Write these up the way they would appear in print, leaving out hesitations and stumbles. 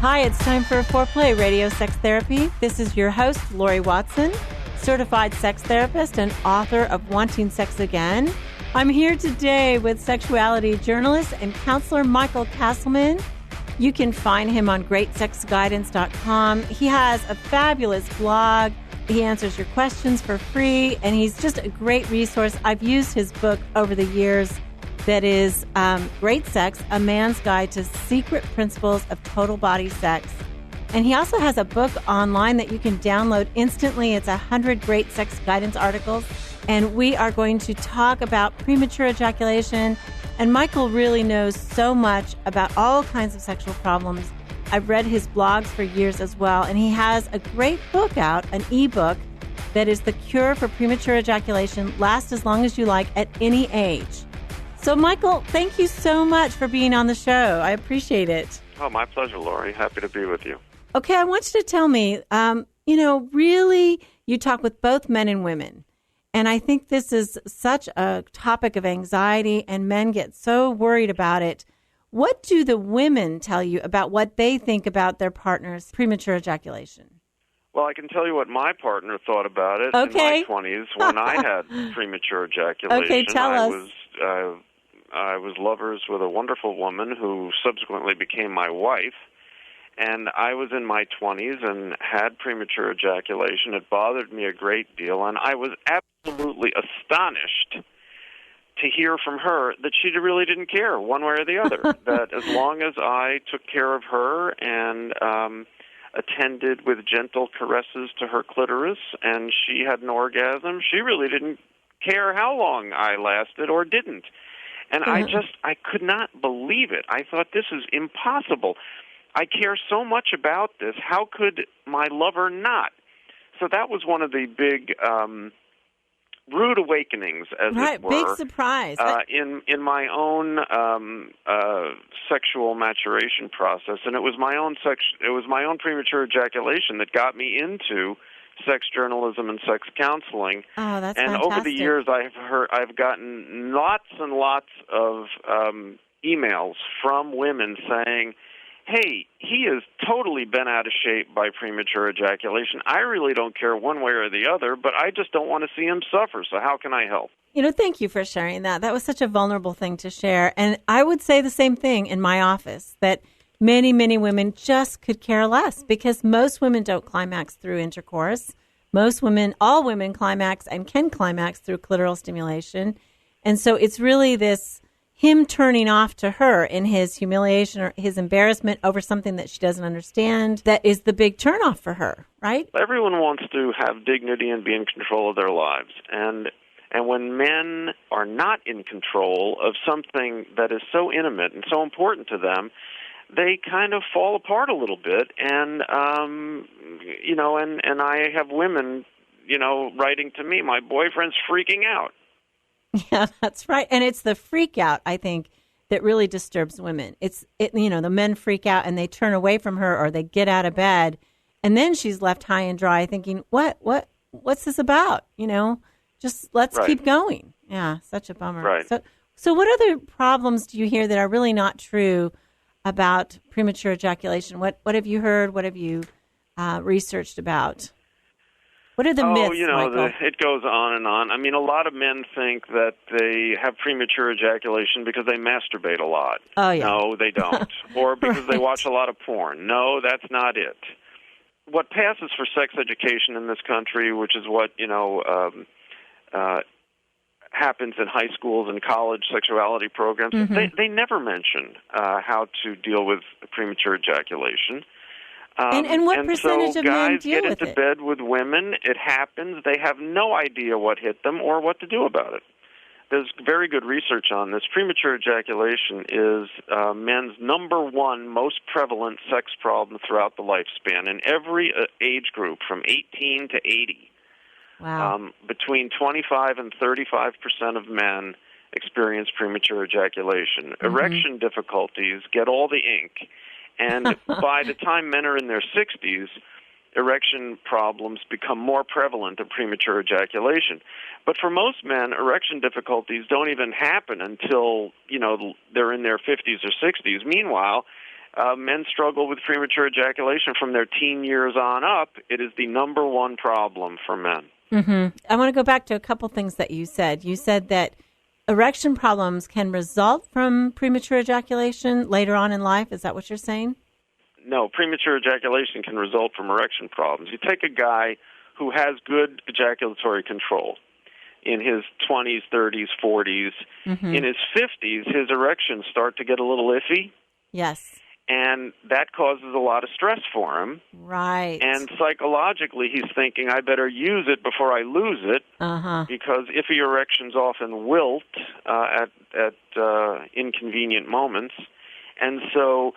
Hi, it's time for Foreplay Radio Sex Therapy. This is your host, Laurie Watson, certified sex therapist and author of Wanting Sex Again. I'm here today with sexuality journalist and counselor Michael Castleman. You can find him on greatsexguidance.com. He has a fabulous blog. He answers your questions for free, and he's just a great resource. I've used his book over the years that is Great Sex, A Man's Guide to Secret Principles of Total Body Sex. And he also has a book online that you can download instantly. It's 100 great sex guidance articles. And we are going to talk about premature ejaculation. And Michael really knows so much about all kinds of sexual problems. I've read his blogs for years as well. And he has a great book out, an ebook, that is The Cure for Premature Ejaculation. Last as long as you like at any age. So, Michael, thank you so much for being on the show. I appreciate it. Oh, my pleasure, Laurie. Happy to be with you. Okay, I want you to tell me, really, you talk with both men and women. And I think this is such a topic of anxiety, and men get so worried about it. What do the women tell you about what they think about their partner's premature ejaculation? Well, I can tell you what my partner thought about it in my 20s when I had premature ejaculation. Okay, tell us. I was lovers with a wonderful woman who subsequently became my wife, and I was in my 20s and had premature ejaculation. It bothered me a great deal, and I was absolutely astonished to hear from her that she really didn't care one way or the other, that as long as I took care of her and attended with gentle caresses to her clitoris and she had an orgasm, she really didn't care how long I lasted or didn't. And I could not believe it. I thought, this is impossible. I care so much about this. How could my lover not? So that was one of the big rude awakenings, as it were. Big surprise. In my own sexual maturation process, and it was my own premature ejaculation that got me into sex journalism and sex counseling. Oh, that's and fantastic. over the years, I've gotten lots and lots of emails from women saying, hey, he has totally been out of shape by premature ejaculation. I really don't care one way or the other, but I just don't want to see him suffer, so how can I help? Thank you for sharing that. That was such a vulnerable thing to share. And I would say the same thing in my office, that many, many women just could care less because most women don't climax through intercourse. All women climax and can climax through clitoral stimulation. And so it's really him turning off to her in his humiliation or his embarrassment over something that she doesn't understand that is the big turnoff for her, right? Everyone wants to have dignity and be in control of their lives. And when men are not in control of something that is so intimate and so important to them, they kind of fall apart a little bit, and and I have women, writing to me, my boyfriend's freaking out. Yeah, that's right, and it's the freak out, I think, that really disturbs women. The men freak out and they turn away from her or they get out of bed, and then she's left high and dry, thinking, what's this about? Just let's keep going. Yeah, such a bummer. Right. So what other problems do you hear that are really not true about premature ejaculation? What have you heard? What have you researched about? What are the myths, Michael? It goes on and on. I mean, a lot of men think that they have premature ejaculation because they masturbate a lot. Oh, yeah. No, they don't. Or because they watch a lot of porn. No, that's not it. What passes for sex education in this country, which is what, happens in high schools and college sexuality programs, they never mention how to deal with premature ejaculation. And what percentage of men deal with it? Guys get into bed with women. It happens. They have no idea what hit them or what to do about it. There's very good research on this. Premature ejaculation is men's number one most prevalent sex problem throughout the lifespan in every age group from 18 to 80. Wow. Between 25 and 35% of men experience premature ejaculation. Erection difficulties get all the ink. And by the time men are in their 60s, erection problems become more prevalent than premature ejaculation. But for most men, erection difficulties don't even happen until, they're in their 50s or 60s. Meanwhile, men struggle with premature ejaculation from their teen years on up. It is the number one problem for men. Mm-hmm. I want to go back to a couple things that you said. You said that erection problems can result from premature ejaculation later on in life. Is that what you're saying? No, premature ejaculation can result from erection problems. You take a guy who has good ejaculatory control in his 20s, 30s, 40s. Mm-hmm. In his 50s, his erections start to get a little iffy. Yes. And that causes a lot of stress for him. Right. And psychologically, he's thinking, I better use it before I lose it, because iffy erections often wilt at inconvenient moments. And so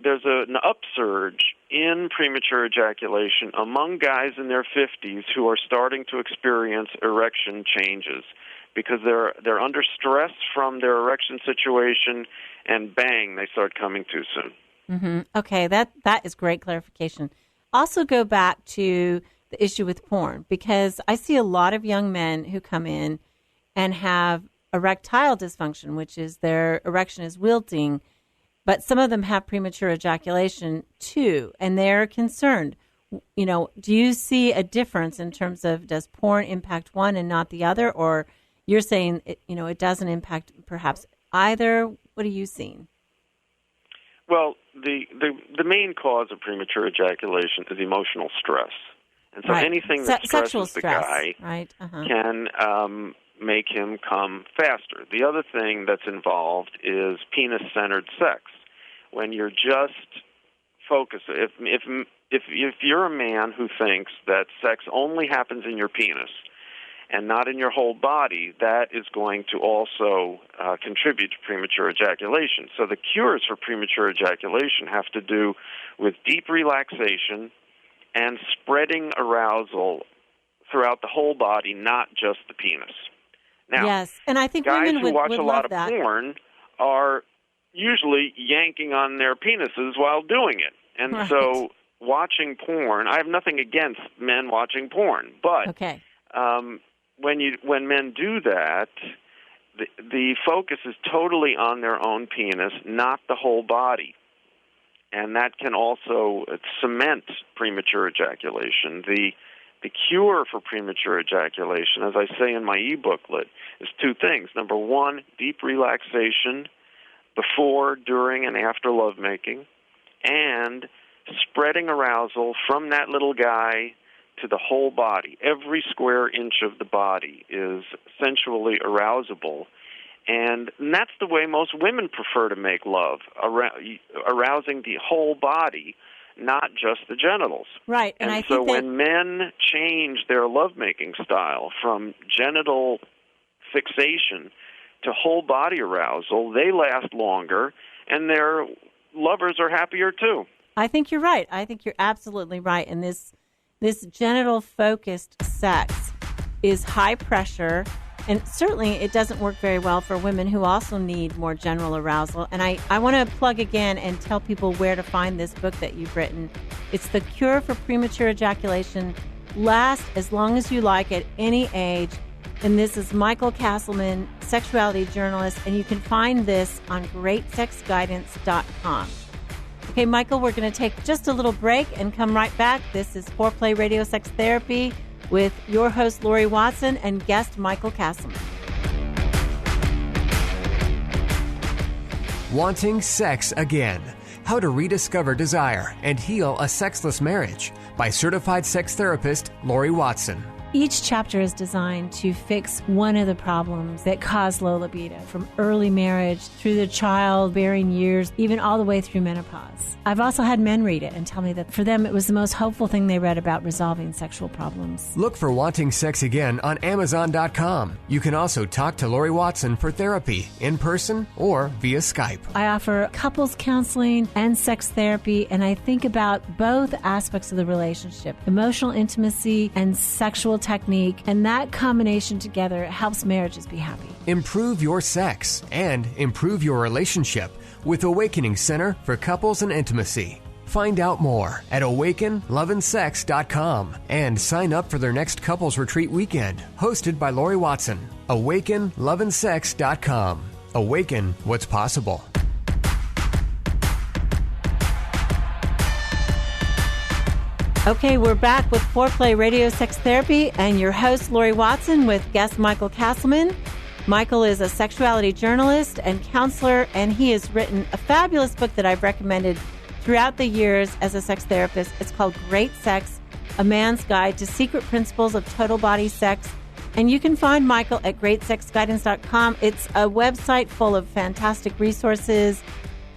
there's an upsurge in premature ejaculation among guys in their 50s who are starting to experience erection changes because they're under stress from their erection situation, and bang, they start coming too soon. Mm-hmm. Okay, that is great clarification. Also go back to the issue with porn, because I see a lot of young men who come in and have erectile dysfunction, which is their erection is wilting, but some of them have premature ejaculation too, and they're concerned. You know, do you see a difference in terms of, does porn impact one and not the other, or you're saying it doesn't impact perhaps either? What are you seeing? Well, the main cause of premature ejaculation is emotional stress, and so anything that stresses the guy can make him come faster. The other thing that's involved is penis-centered sex. When you're just focused, if you're a man who thinks that sex only happens in your penis and not in your whole body, that is going to also contribute to premature ejaculation. So the cures for premature ejaculation have to do with deep relaxation and spreading arousal throughout the whole body, not just the penis. Now, yes, and I think guys women who watch a lot of that. porn are usually yanking on their penises while doing it. And so watching porn, I have nothing against men watching porn, but when men do that, the focus is totally on their own penis, not the whole body. And that can also cement premature ejaculation. The cure for premature ejaculation, as I say in my e-booklet, is two things. Number one, deep relaxation before, during, and after lovemaking, and spreading arousal from that little guy to the whole body. Every square inch of the body is sensually arousable, and that's the way most women prefer to make love, arousing the whole body, not just the genitals. Right. And I think when men change their lovemaking style from genital fixation to whole body arousal, they last longer, and their lovers are happier too. I think you're right. I think you're absolutely right. And this genital-focused sex is high pressure, and certainly it doesn't work very well for women who also need more general arousal. And I want to plug again and tell people where to find this book that you've written. It's The Cure for Premature Ejaculation. Last as long as you like at any age. And this is Michael Castleman, sexuality journalist, and you can find this on greatsexguidance.com. Okay, Michael, we're going to take just a little break and come right back. This is Foreplay Radio Sex Therapy with your host, Laurie Watson, and guest Michael Castleman. Wanting sex again. How to rediscover desire and heal a sexless marriage by certified sex therapist Laurie Watson. Each chapter is designed to fix one of the problems that cause low libido, from early marriage through the childbearing years, even all the way through menopause. I've also had men read it and tell me that for them it was the most hopeful thing they read about resolving sexual problems. Look for Wanting Sex Again on Amazon.com. You can also talk to Laurie Watson for therapy in person or via Skype. I offer couples counseling and sex therapy, and I think about both aspects of the relationship, emotional intimacy and sexual technique, and that combination together helps marriages be happy. Improve your sex and improve your relationship with Awakening Center for Couples and Intimacy. Find out more at awakenloveandsex.com and sign up for their next couples retreat weekend, hosted by Laurie Watson. awakenloveandsex.com. Awaken what's possible. Okay, we're back with Foreplay Radio Sex Therapy and your host, Laurie Watson, with guest Michael Castleman. Michael is a sexuality journalist and counselor, and he has written a fabulous book that I've recommended throughout the years as a sex therapist. It's called Great Sex, A Man's Guide to Secret Principles of Total Body Sex. And you can find Michael at greatsexguidance.com. It's a website full of fantastic resources.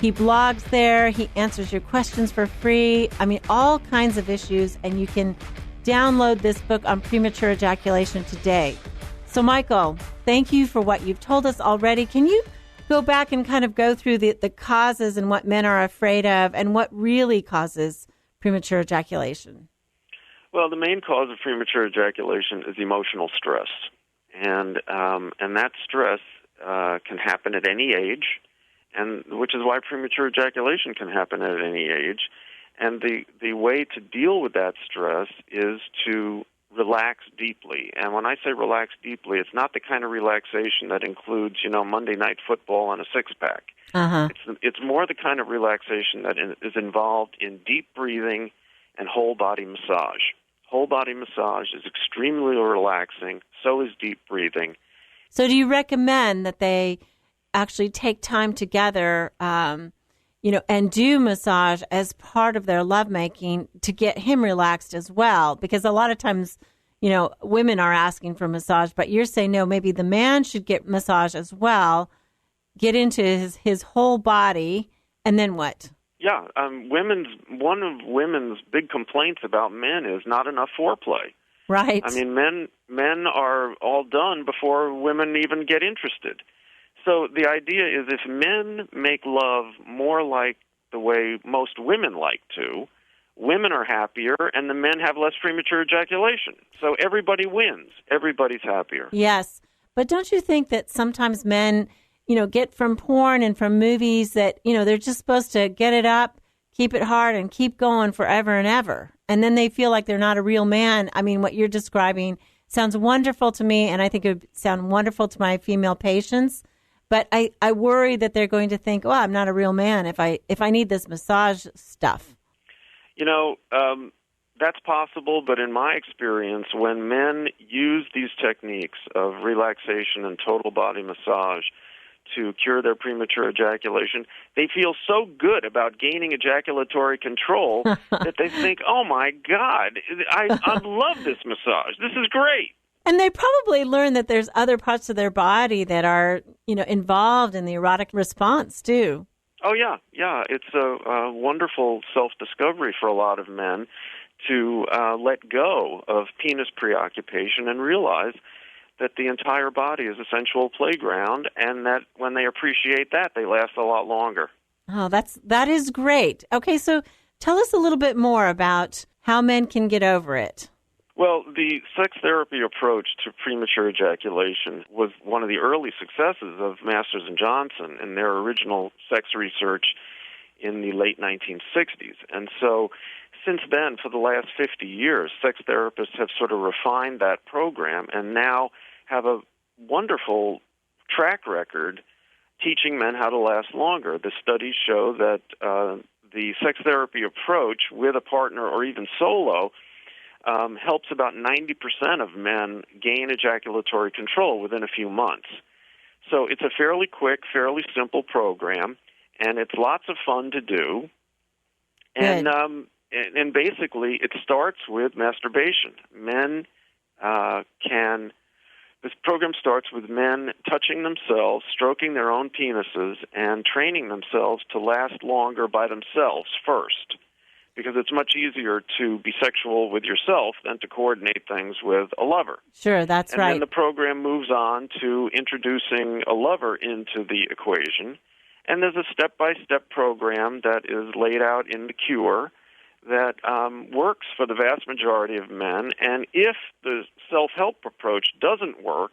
He blogs there. He answers your questions for free. I mean, all kinds of issues. And you can download this book on premature ejaculation today. So, Michael, thank you for what you've told us already. Can you go back and kind of go through the causes and what men are afraid of and what really causes premature ejaculation? Well, the main cause of premature ejaculation is emotional stress. And that stress can happen at any age, and which is why premature ejaculation can happen at any age. And the way to deal with that stress is to relax deeply. And when I say relax deeply, it's not the kind of relaxation that includes, Monday Night Football and a six-pack. Uh-huh. It's more the kind of relaxation that is involved in deep breathing and whole-body massage. Whole-body massage is extremely relaxing. So is deep breathing. So do you recommend that they actually take time together, and do massage as part of their lovemaking to get him relaxed as well? Because a lot of times, women are asking for massage, but you're saying, no, maybe the man should get massage as well, get into his whole body, and then what? Yeah, one of women's big complaints about men is not enough foreplay. Right. I mean, men are all done before women even get interested. So the idea is if men make love more like the way most women like to, women are happier and the men have less premature ejaculation. So everybody wins. Everybody's happier. Yes. But don't you think that sometimes men, get from porn and from movies that, they're just supposed to get it up, keep it hard, and keep going forever and ever. And then they feel like they're not a real man. I mean, what you're describing sounds wonderful to me, and I think it would sound wonderful to my female patients. But I worry that they're going to think, I'm not a real man if I need this massage stuff. That's possible, but in my experience, when men use these techniques of relaxation and total body massage to cure their premature ejaculation, they feel so good about gaining ejaculatory control that they think, oh, my God, I love this massage. This is great. And they probably learn that there's other parts of their body that are, involved in the erotic response, too. Oh, yeah. It's a wonderful self-discovery for a lot of men to let go of penis preoccupation and realize that the entire body is a sensual playground, and that when they appreciate that, they last a lot longer. Oh, that is great. Okay, so tell us a little bit more about how men can get over it. Well, the sex therapy approach to premature ejaculation was one of the early successes of Masters and Johnson in their original sex research in the late 1960s. And so since then, for the last 50 years, sex therapists have sort of refined that program and now have a wonderful track record teaching men how to last longer. The studies show that the sex therapy approach with a partner or even solo helps about 90% of men gain ejaculatory control within a few months. So it's a fairly quick, fairly simple program, and it's lots of fun to do. And basically, it starts with masturbation. This program starts with men touching themselves, stroking their own penises, and training themselves to last longer by themselves first, because it's much easier to be sexual with yourself than to coordinate things with a lover. Sure, that's right. And then the program moves on to introducing a lover into the equation. And there's a step-by-step program that is laid out in the cure that works for the vast majority of men. And if the self-help approach doesn't work,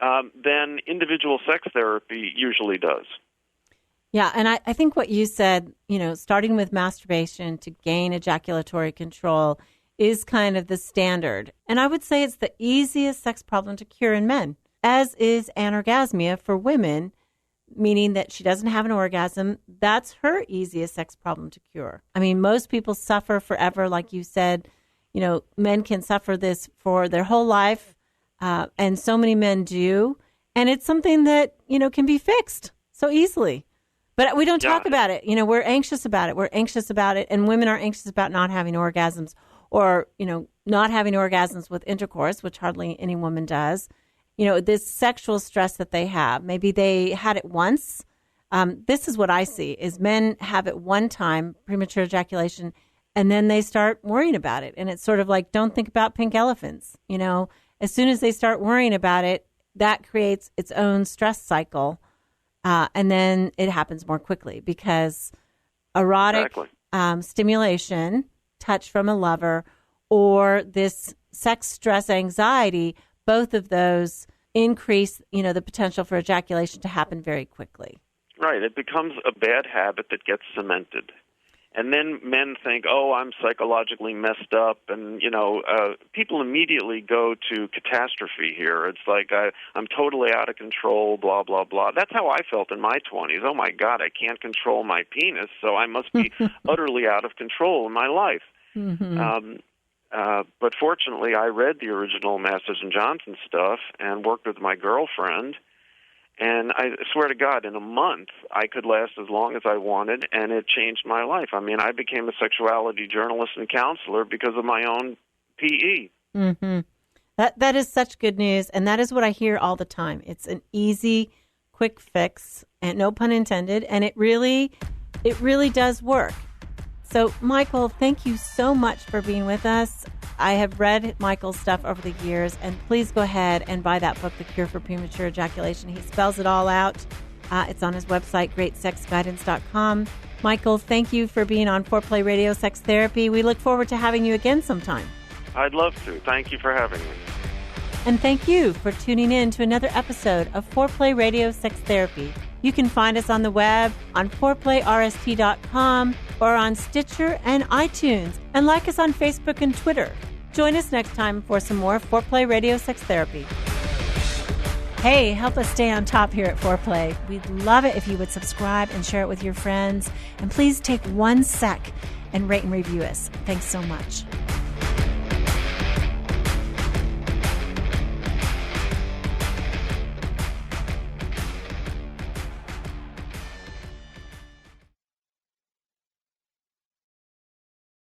then individual sex therapy usually does. Yeah, and I think what you said, starting with masturbation to gain ejaculatory control is kind of the standard. And I would say it's the easiest sex problem to cure in men, as is anorgasmia for women. meaning that she doesn't have an orgasm, that's her easiest sex problem to cure. I mean, most people suffer forever, like you said. You know, men can suffer this for their whole life, and so many men do. And it's something that, you know, can be fixed so easily. But we don't talk about it. You know, we're anxious about it. We're anxious about it. And women are anxious about not having orgasms or, you know, not having orgasms with intercourse, which hardly any woman does. You know, this sexual stress that they have. Maybe they had it once. This is what I see is men have it one time, premature ejaculation, and then they start worrying about it. And it's sort of like, don't think about pink elephants. You know, as soon as they start worrying about it, that creates its own stress cycle. And then it happens more quickly because erotic stimulation, touch from a lover, or this sex stress anxiety, both of those increase, you know, the potential for ejaculation to happen very quickly. Right. It becomes a bad habit that gets cemented. And then men think, oh, I'm psychologically messed up. And, you know, people immediately go to catastrophe here. It's like I'm totally out of control, blah, blah, blah. That's how I felt in my 20s. Oh, my God, I can't control my penis, so I must be utterly out of control in my life. Mm-hmm. But fortunately, I read the original Masters and Johnson stuff and worked with my girlfriend. And I swear to God, in a month, I could last as long as I wanted, and it changed my life. I mean, I became a sexuality journalist and counselor because of my own PE. Mm-hmm. That is such good news, and that is what I hear all the time. It's an easy, quick fix, and no pun intended, and it really does work. So, Michael, thank you so much for being with us. I have read Michael's stuff over the years, and please go ahead and buy that book, The Cure for Premature Ejaculation. He spells it all out. It's on his website, greatsexguidance.com. Michael, thank you for being on Foreplay Radio Sex Therapy. We look forward to having you again sometime. I'd love to. Thank you for having me. And thank you for tuning in to another episode of Foreplay Radio Sex Therapy. You can find us on the web, on foreplayrst.com, or on Stitcher and iTunes, and like us on Facebook and Twitter. Join us next time for some more Foreplay Radio Sex Therapy. Hey, help us stay on top here at Foreplay. We'd love it if you would subscribe and share it with your friends. And please take 1 sec and rate and review us. Thanks so much.